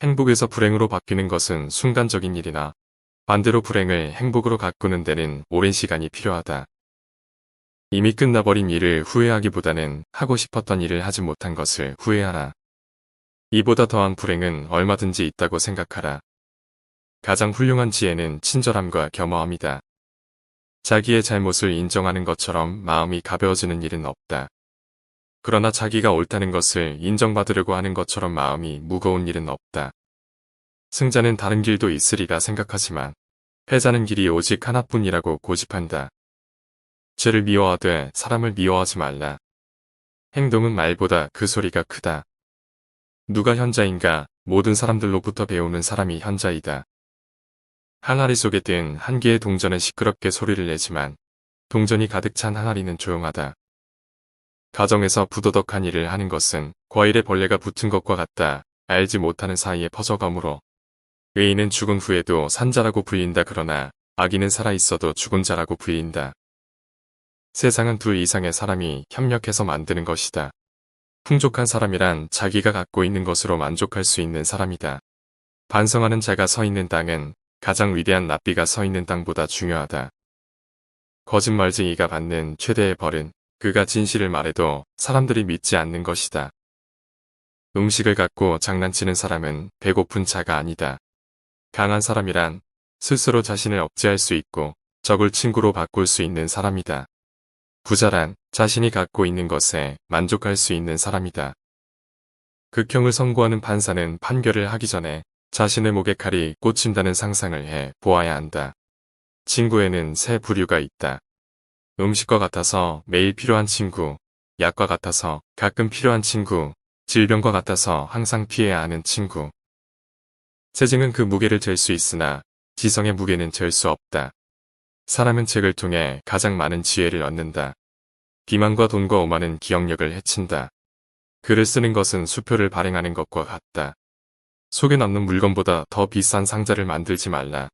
행복에서 불행으로 바뀌는 것은 순간적인 일이나 반대로 불행을 행복으로 가꾸는 데는 오랜 시간이 필요하다. 이미 끝나버린 일을 후회하기보다는 하고 싶었던 일을 하지 못한 것을 후회하라. 이보다 더한 불행은 얼마든지 있다고 생각하라. 가장 훌륭한 지혜는 친절함과 겸허함이다. 자기의 잘못을 인정하는 것처럼 마음이 가벼워지는 일은 없다. 그러나 자기가 옳다는 것을 인정받으려고 하는 것처럼 마음이 무거운 일은 없다. 승자는 다른 길도 있으리라 생각하지만 패자는 길이 오직 하나뿐이라고 고집한다. 죄를 미워하되 사람을 미워하지 말라. 행동은 말보다 그 소리가 크다. 누가 현자인가? 모든 사람들로부터 배우는 사람이 현자이다. 항아리 속에 든 한 개의 동전은 시끄럽게 소리를 내지만 동전이 가득 찬 항아리는 조용하다. 가정에서 부도덕한 일을 하는 것은 과일에 벌레가 붙은 것과 같다. 알지 못하는 사이에 퍼져가므로 의인은 죽은 후에도 산자라고 불린다. 그러나 악인은 살아있어도 죽은 자라고 불린다. 세상은 둘 이상의 사람이 협력해서 만드는 것이다. 풍족한 사람이란 자기가 갖고 있는 것으로 만족할 수 있는 사람이다. 반성하는 자가 서 있는 땅은 가장 위대한 랍비가 서 있는 땅보다 중요하다. 거짓말쟁이가 받는 최대의 벌은 그가 진실을 말해도 사람들이 믿지 않는 것이다. 음식을 갖고 장난치는 사람은 배고픈 자가 아니다. 강한 사람이란 스스로 자신을 억제할 수 있고 적을 친구로 바꿀 수 있는 사람이다. 부자란 자신이 갖고 있는 것에 만족할 수 있는 사람이다. 극형을 선고하는 판사는 판결을 하기 전에 자신의 목에 칼이 꽂힌다는 상상을 해 보아야 한다. 친구에는 세 부류가 있다. 음식과 같아서 매일 필요한 친구, 약과 같아서 가끔 필요한 친구, 질병과 같아서 항상 피해야 하는 친구. 세징은 그 무게를 잴 수 있으나 지성의 무게는 잴 수 없다. 사람은 책을 통해 가장 많은 지혜를 얻는다. 기만과 돈과 오만은 기억력을 해친다. 글을 쓰는 것은 수표를 발행하는 것과 같다. 속에 넣는 물건보다 더 비싼 상자를 만들지 말라.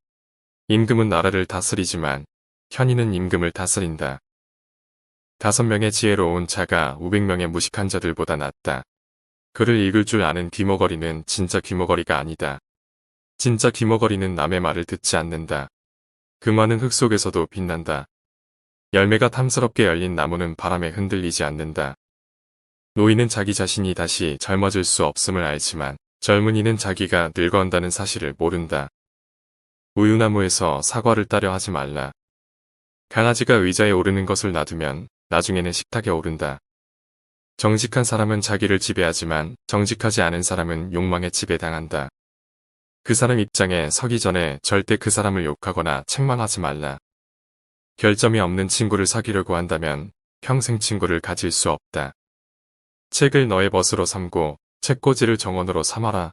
임금은 나라를 다스리지만 현인은 임금을 다스린다. 5명의 지혜로운 자가 500명의 무식한 자들보다 낫다. 글을 읽을 줄 아는 귀머거리는 진짜 귀머거리가 아니다. 진짜 귀머거리는 남의 말을 듣지 않는다. 그 많은 흙 속에서도 빛난다. 열매가 탐스럽게 열린 나무는 바람에 흔들리지 않는다. 노인은 자기 자신이 다시 젊어질 수 없음을 알지만 젊은이는 자기가 늙어간다는 사실을 모른다. 우유나무에서 사과를 따려 하지 말라. 강아지가 의자에 오르는 것을 놔두면 나중에는 식탁에 오른다. 정직한 사람은 자기를 지배하지만 정직하지 않은 사람은 욕망에 지배당한다. 그 사람 입장에 서기 전에 절대 그 사람을 욕하거나 책망하지 말라. 결점이 없는 친구를 사귀려고 한다면 평생 친구를 가질 수 없다. 책을 너의 벗으로 삼고 책꽂이를 정원으로 삼아라.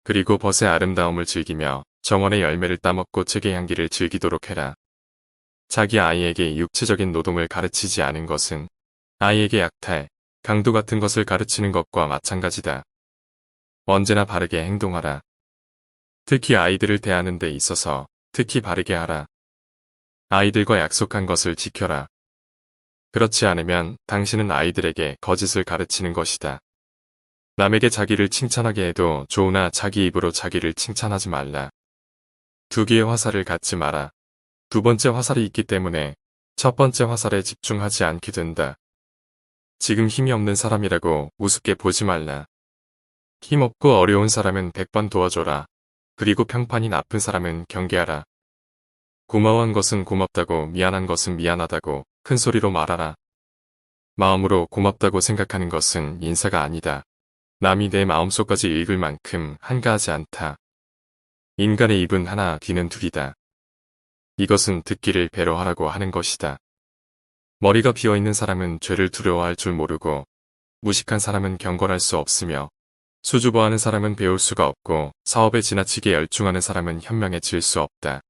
그리고 벗의 아름다움을 즐기며 정원의 열매를 따먹고 책의 향기를 즐기도록 해라. 자기 아이에게 육체적인 노동을 가르치지 않은 것은 아이에게 약탈, 강도 같은 것을 가르치는 것과 마찬가지다. 언제나 바르게 행동하라. 특히 아이들을 대하는 데 있어서 특히 바르게 하라. 아이들과 약속한 것을 지켜라. 그렇지 않으면 당신은 아이들에게 거짓을 가르치는 것이다. 남에게 자기를 칭찬하게 해도 좋으나 자기 입으로 자기를 칭찬하지 말라. 두 개의 화살을 갖지 마라. 두 번째 화살이 있기 때문에 첫 번째 화살에 집중하지 않게 된다. 지금 힘이 없는 사람이라고 우습게 보지 말라. 힘없고 어려운 사람은 100번 도와줘라. 그리고 평판이 나쁜 사람은 경계하라. 고마워한 것은 고맙다고 미안한 것은 미안하다고 큰 소리로 말하라. 마음으로 고맙다고 생각하는 것은 인사가 아니다. 남이 내 마음속까지 읽을 만큼 한가하지 않다. 인간의 입은 하나, 귀는 둘이다. 이것은 듣기를 배로 하라고 하는 것이다. 머리가 비어있는 사람은 죄를 두려워할 줄 모르고 무식한 사람은 경건할 수 없으며 수줍어하는 사람은 배울 수가 없고 사업에 지나치게 열중하는 사람은 현명해질 수 없다.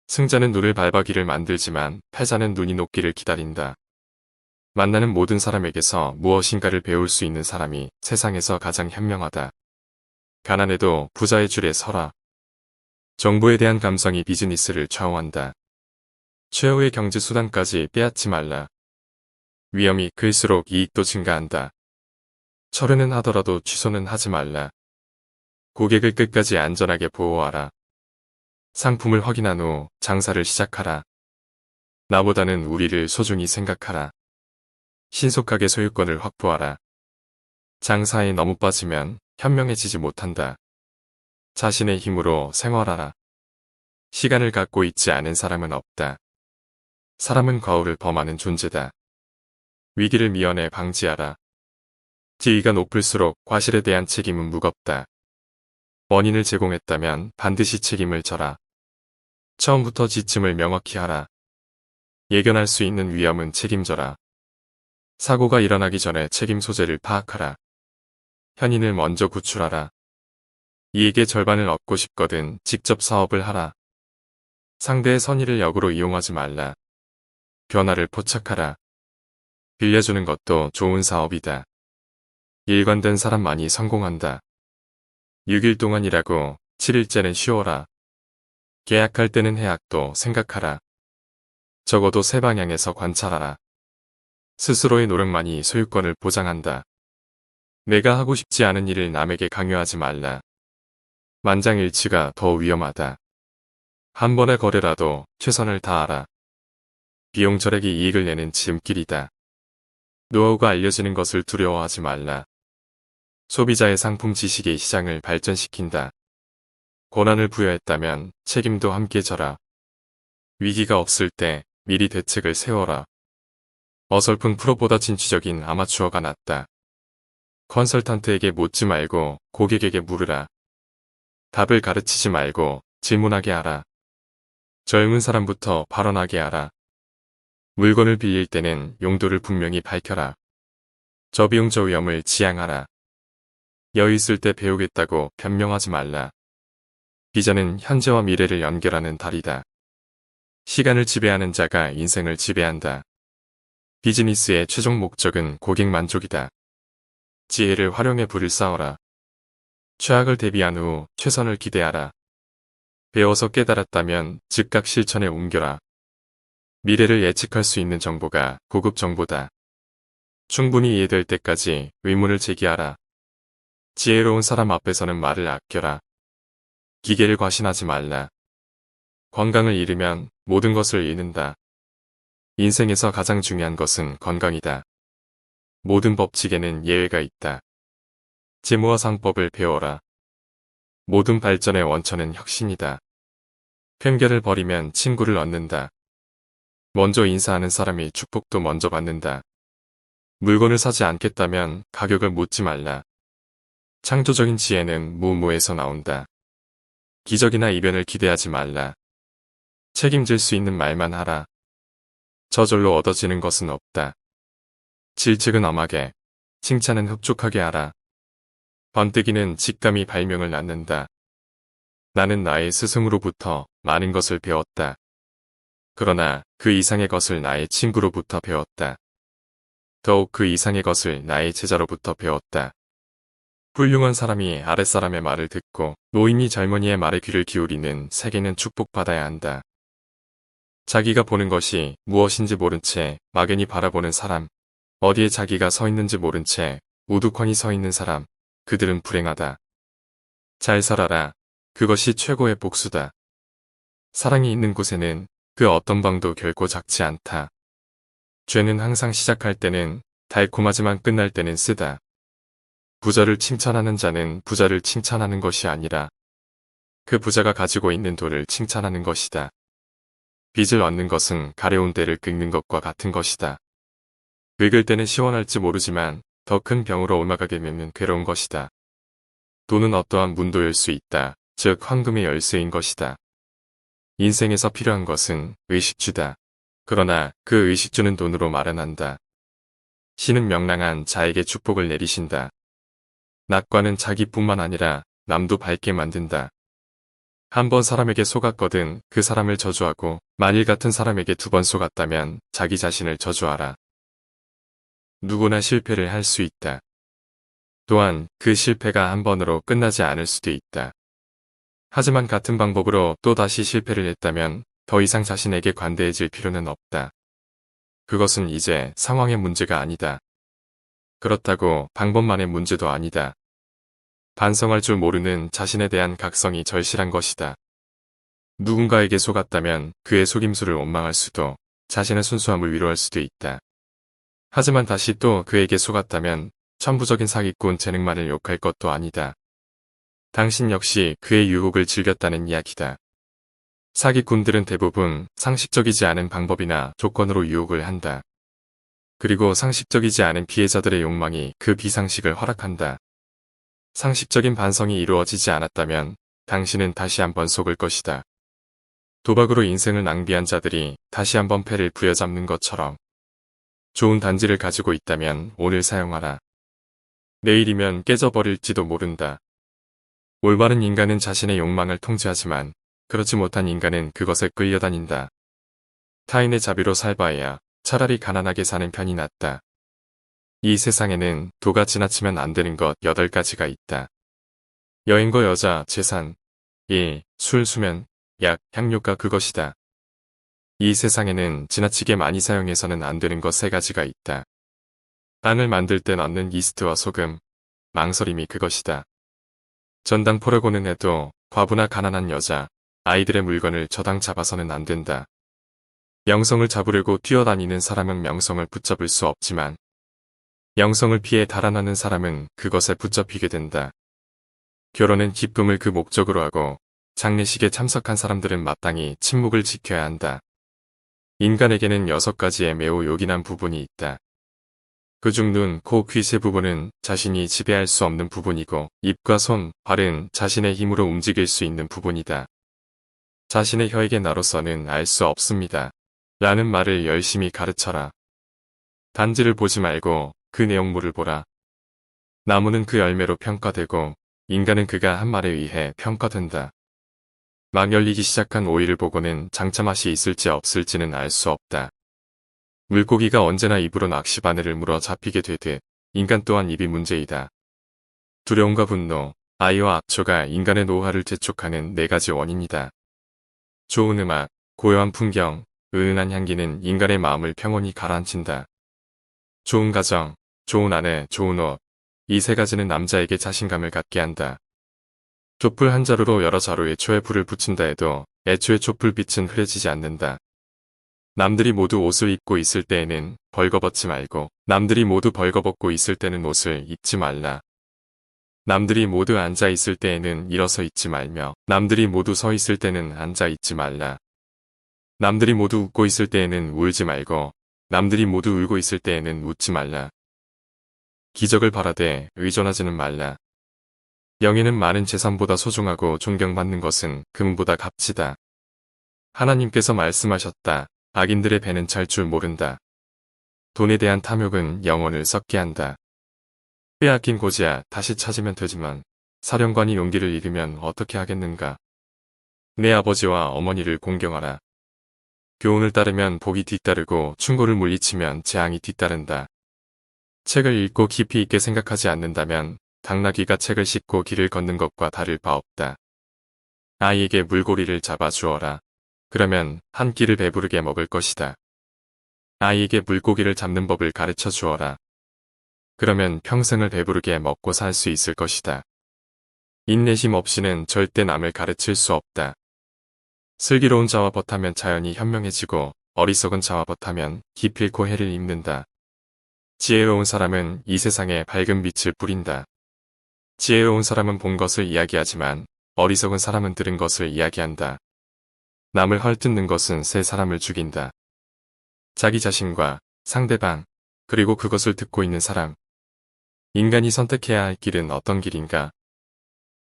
승자는 눈을 밟아기를 만들지만 패자는 눈이 녹기를 기다린다. 만나는 모든 사람에게서 무엇인가를 배울 수 있는 사람이 세상에서 가장 현명하다. 가난해도 부자의 줄에 서라. 정보에 대한 감성이 비즈니스를 좌우한다. 최후의 경제수단까지 빼앗지 말라. 위험이 클수록 이익도 증가한다. 철회는 하더라도 취소는 하지 말라. 고객을 끝까지 안전하게 보호하라. 상품을 확인한 후 장사를 시작하라. 나보다는 우리를 소중히 생각하라. 신속하게 소유권을 확보하라. 장사에 너무 빠지면 현명해지지 못한다. 자신의 힘으로 생활하라. 시간을 갖고 있지 않은 사람은 없다. 사람은 거울을 범하는 존재다. 위기를 미연에 방지하라. 지위가 높을수록 과실에 대한 책임은 무겁다. 원인을 제공했다면 반드시 책임을 져라. 처음부터 지침을 명확히 하라. 예견할 수 있는 위험은 책임져라. 사고가 일어나기 전에 책임 소재를 파악하라. 현인을 먼저 구출하라. 이익의 절반을 얻고 싶거든 직접 사업을 하라. 상대의 선의를 역으로 이용하지 말라. 변화를 포착하라. 빌려주는 것도 좋은 사업이다. 일관된 사람만이 성공한다. 6일 동안 일하고 7일째는 쉬어라. 계약할 때는 해약도 생각하라. 적어도 세 방향에서 관찰하라. 스스로의 노력만이 소유권을 보장한다. 내가 하고 싶지 않은 일을 남에게 강요하지 말라. 만장일치가 더 위험하다. 한 번의 거래라도 최선을 다하라. 비용 절약이 이익을 내는 지름길이다. 노하우가 알려지는 것을 두려워하지 말라. 소비자의 상품 지식이 시장을 발전시킨다. 권한을 부여했다면 책임도 함께 져라. 위기가 없을 때 미리 대책을 세워라. 어설픈 프로보다 진취적인 아마추어가 낫다. 컨설턴트에게 묻지 말고 고객에게 물으라. 답을 가르치지 말고 질문하게 하라. 젊은 사람부터 발언하게 하라. 물건을 빌릴 때는 용도를 분명히 밝혀라. 저비용 저위험을 지향하라. 여유 있을 때 배우겠다고 변명하지 말라. 비전은 현재와 미래를 연결하는 달이다. 시간을 지배하는 자가 인생을 지배한다. 비즈니스의 최종 목적은 고객 만족이다. 지혜를 활용해 불을 쌓아라. 최악을 대비한 후 최선을 기대하라. 배워서 깨달았다면 즉각 실천에 옮겨라. 미래를 예측할 수 있는 정보가 고급 정보다. 충분히 이해될 때까지 의문을 제기하라. 지혜로운 사람 앞에서는 말을 아껴라. 기계를 과신하지 말라. 건강을 잃으면 모든 것을 잃는다. 인생에서 가장 중요한 것은 건강이다. 모든 법칙에는 예외가 있다. 재무와 상법을 배워라. 모든 발전의 원천은 혁신이다. 편견을 버리면 친구를 얻는다. 먼저 인사하는 사람이 축복도 먼저 받는다. 물건을 사지 않겠다면 가격을 묻지 말라. 창조적인 지혜는 무무에서 나온다. 기적이나 이변을 기대하지 말라. 책임질 수 있는 말만 하라. 저절로 얻어지는 것은 없다. 질책은 엄하게, 칭찬은 흡족하게 하라. 번뜩이는 직감이 발명을 낳는다. 나는 나의 스승으로부터 많은 것을 배웠다. 그러나 그 이상의 것을 나의 친구로부터 배웠다. 더욱 그 이상의 것을 나의 제자로부터 배웠다. 훌륭한 사람이 아랫사람의 말을 듣고 노인이 젊은이의 말에 귀를 기울이는 세계는 축복받아야 한다. 자기가 보는 것이 무엇인지 모른 채 막연히 바라보는 사람, 어디에 자기가 서 있는지 모른 채 우두커니 서 있는 사람, 그들은 불행하다. 잘 살아라. 그것이 최고의 복수다. 사랑이 있는 곳에는 그 어떤 방도 결코 작지 않다. 죄는 항상 시작할 때는 달콤하지만 끝날 때는 쓰다. 부자를 칭찬하는 자는 부자를 칭찬하는 것이 아니라 그 부자가 가지고 있는 돈을 칭찬하는 것이다. 빚을 얻는 것은 가려운 때를 긁는 것과 같은 것이다. 긁을 때는 시원할지 모르지만 더 큰 병으로 옮아가게 되면 괴로운 것이다. 돈은 어떠한 문도 열 수 있다. 즉 황금의 열쇠인 것이다. 인생에서 필요한 것은 의식주다. 그러나 그 의식주는 돈으로 마련한다. 신은 명랑한 자에게 축복을 내리신다. 낙관은 자기뿐만 아니라 남도 밝게 만든다. 한 번 사람에게 속았거든 그 사람을 저주하고 만일 같은 사람에게 두 번 속았다면 자기 자신을 저주하라. 누구나 실패를 할 수 있다. 또한 그 실패가 한 번으로 끝나지 않을 수도 있다. 하지만 같은 방법으로 또 다시 실패를 했다면 더 이상 자신에게 관대해질 필요는 없다. 그것은 이제 상황의 문제가 아니다. 그렇다고 방법만의 문제도 아니다. 반성할 줄 모르는 자신에 대한 각성이 절실한 것이다. 누군가에게 속았다면 그의 속임수를 원망할 수도, 자신의 순수함을 위로할 수도 있다. 하지만 다시 또 그에게 속았다면 천부적인 사기꾼 재능만을 욕할 것도 아니다. 당신 역시 그의 유혹을 즐겼다는 이야기다. 사기꾼들은 대부분 상식적이지 않은 방법이나 조건으로 유혹을 한다. 그리고 상식적이지 않은 피해자들의 욕망이 그 비상식을 허락한다. 상식적인 반성이 이루어지지 않았다면 당신은 다시 한번 속을 것이다. 도박으로 인생을 낭비한 자들이 다시 한번 패를 부여잡는 것처럼 좋은 단지를 가지고 있다면 오늘 사용하라. 내일이면 깨져버릴지도 모른다. 올바른 인간은 자신의 욕망을 통제하지만 그렇지 못한 인간은 그것에 끌려다닌다. 타인의 자비로 살바해야 차라리 가난하게 사는 편이 낫다. 이 세상에는 도가 지나치면 안 되는 것 8가지가 있다. 여행과 여자, 재산, 일, 술, 수면, 약, 향료가 그것이다. 이 세상에는 지나치게 많이 사용해서는 안 되는 것 3가지가 있다. 빵을 만들 때 넣는 이스트와 소금, 망설임이 그것이다. 전당포라고는 해도 과부나 가난한 여자, 아이들의 물건을 저당 잡아서는 안 된다. 영성을 잡으려고 뛰어다니는 사람은 명성을 붙잡을 수 없지만 영성을 피해 달아나는 사람은 그것에 붙잡히게 된다. 결혼은 기쁨을 그 목적으로 하고 장례식에 참석한 사람들은 마땅히 침묵을 지켜야 한다. 인간에게는 6가지의 매우 요긴한 부분이 있다. 그중 눈, 코, 귀 세 부분은 자신이 지배할 수 없는 부분이고 입과 손, 발은 자신의 힘으로 움직일 수 있는 부분이다. 자신의 혀에게 나로서는 알 수 없습니다. 라는 말을 열심히 가르쳐라. 단지를 보지 말고 그 내용물을 보라. 나무는 그 열매로 평가되고 인간은 그가 한 말에 의해 평가된다. 막 열리기 시작한 오이를 보고는 장차 맛이 있을지 없을지는 알 수 없다. 물고기가 언제나 입으로 낚시 바늘을 물어 잡히게 되듯 인간 또한 입이 문제이다. 두려움과 분노, 아이와 악초가 인간의 노화를 재촉하는 4가지 원인이다. 좋은 음악, 고요한 풍경, 은은한 향기는 인간의 마음을 평온히 가라앉힌다. 좋은 가정, 좋은 아내, 좋은 옷, 이 3가지는 남자에게 자신감을 갖게 한다. 촛불 한 자루로 여러 자루에 초에 불을 붙인다 해도 애초에 촛불빛은 흐려지지 않는다. 남들이 모두 옷을 입고 있을 때에는 벌거벗지 말고 남들이 모두 벌거벗고 있을 때는 옷을 입지 말라. 남들이 모두 앉아 있을 때에는 일어서 있지 말며 남들이 모두 서 있을 때는 앉아 있지 말라. 남들이 모두 웃고 있을 때에는 울지 말고 남들이 모두 울고 있을 때에는 웃지 말라. 기적을 바라되 의존하지는 말라. 영예는 많은 재산보다 소중하고 존경받는 것은 금보다 값지다. 하나님께서 말씀하셨다. 악인들의 배는 찰 줄 모른다. 돈에 대한 탐욕은 영혼을 썩게 한다. 빼앗긴 고지야 다시 찾으면 되지만 사령관이 용기를 잃으면 어떻게 하겠는가. 내 아버지와 어머니를 공경하라. 교훈을 따르면 복이 뒤따르고 충고를 물리치면 재앙이 뒤따른다. 책을 읽고 깊이 있게 생각하지 않는다면 당나귀가 책을 싣고 길을 걷는 것과 다를 바 없다. 아이에게 물고리를 잡아 주어라. 그러면 한 끼를 배부르게 먹을 것이다. 아이에게 물고기를 잡는 법을 가르쳐 주어라. 그러면 평생을 배부르게 먹고 살 수 있을 것이다. 인내심 없이는 절대 남을 가르칠 수 없다. 슬기로운 자와 벗하면 자연이 현명해지고 어리석은 자와 벗하면 기필코 해를 입는다. 지혜로운 사람은 이 세상에 밝은 빛을 뿌린다. 지혜로운 사람은 본 것을 이야기하지만 어리석은 사람은 들은 것을 이야기한다. 남을 헐뜯는 것은 새 사람을 죽인다. 자기 자신과 상대방, 그리고 그것을 듣고 있는 사람. 인간이 선택해야 할 길은 어떤 길인가?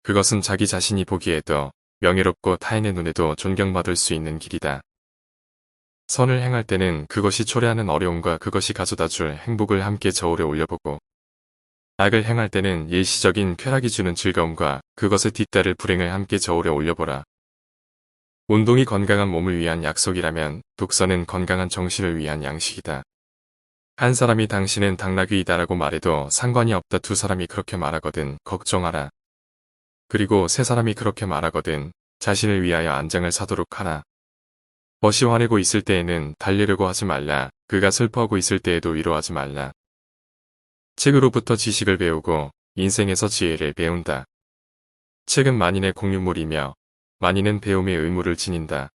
그것은 자기 자신이 보기에도 명예롭고 타인의 눈에도 존경받을 수 있는 길이다. 선을 행할 때는 그것이 초래하는 어려움과 그것이 가져다줄 행복을 함께 저울에 올려보고 악을 행할 때는 일시적인 쾌락이 주는 즐거움과 그것에 뒤따를 불행을 함께 저울에 올려보라. 운동이 건강한 몸을 위한 약속이라면 독서는 건강한 정신을 위한 양식이다. 한 사람이 당신은 당나귀이다라고 말해도 상관이 없다. 2사람이 그렇게 말하거든 걱정하라. 그리고 3사람이 그렇게 말하거든 자신을 위하여 안장을 사도록 하라. 벗이 화내고 있을 때에는 달래려고 하지 말라. 그가 슬퍼하고 있을 때에도 위로하지 말라. 책으로부터 지식을 배우고 인생에서 지혜를 배운다. 책은 만인의 공유물이며 만인은 배움의 의무를 지닌다.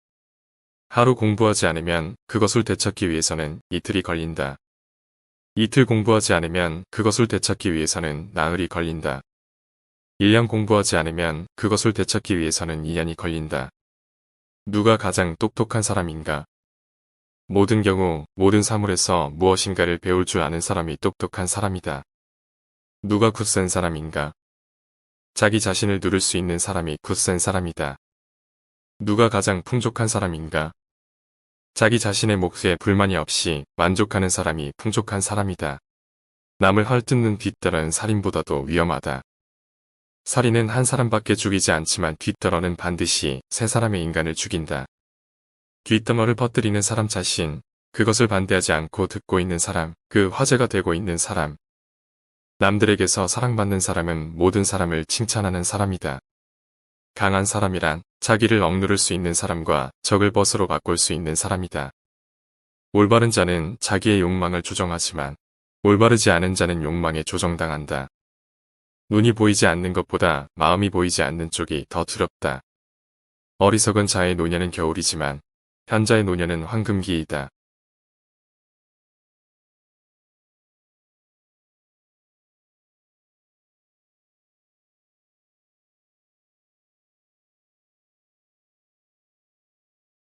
하루 공부하지 않으면 그것을 되찾기 위해서는 이틀이 걸린다. 이틀 공부하지 않으면 그것을 되찾기 위해서는 나흘이 걸린다. 1년 공부하지 않으면 그것을 되찾기 위해서는 2년이 걸린다. 누가 가장 똑똑한 사람인가? 모든 경우 모든 사물에서 무엇인가를 배울 줄 아는 사람이 똑똑한 사람이다. 누가 굳센 사람인가? 자기 자신을 누를 수 있는 사람이 굳센 사람이다. 누가 가장 풍족한 사람인가? 자기 자신의 몫에 불만이 없이 만족하는 사람이 풍족한 사람이다. 남을 헐뜯는 뒷덜은 살인보다도 위험하다. 살인은 한 사람밖에 죽이지 않지만 뒷덜어는 반드시 세 사람의 인간을 죽인다. 뒷덜어를 퍼뜨리는 사람 자신, 그것을 반대하지 않고 듣고 있는 사람, 그 화제가 되고 있는 사람. 남들에게서 사랑받는 사람은 모든 사람을 칭찬하는 사람이다. 강한 사람이란 자기를 억누를 수 있는 사람과 적을 벗으로 바꿀 수 있는 사람이다. 올바른 자는 자기의 욕망을 조정하지만 올바르지 않은 자는 욕망에 조정당한다. 눈이 보이지 않는 것보다 마음이 보이지 않는 쪽이 더 두렵다. 어리석은 자의 노년은 겨울이지만 현자의 노년은 황금기이다.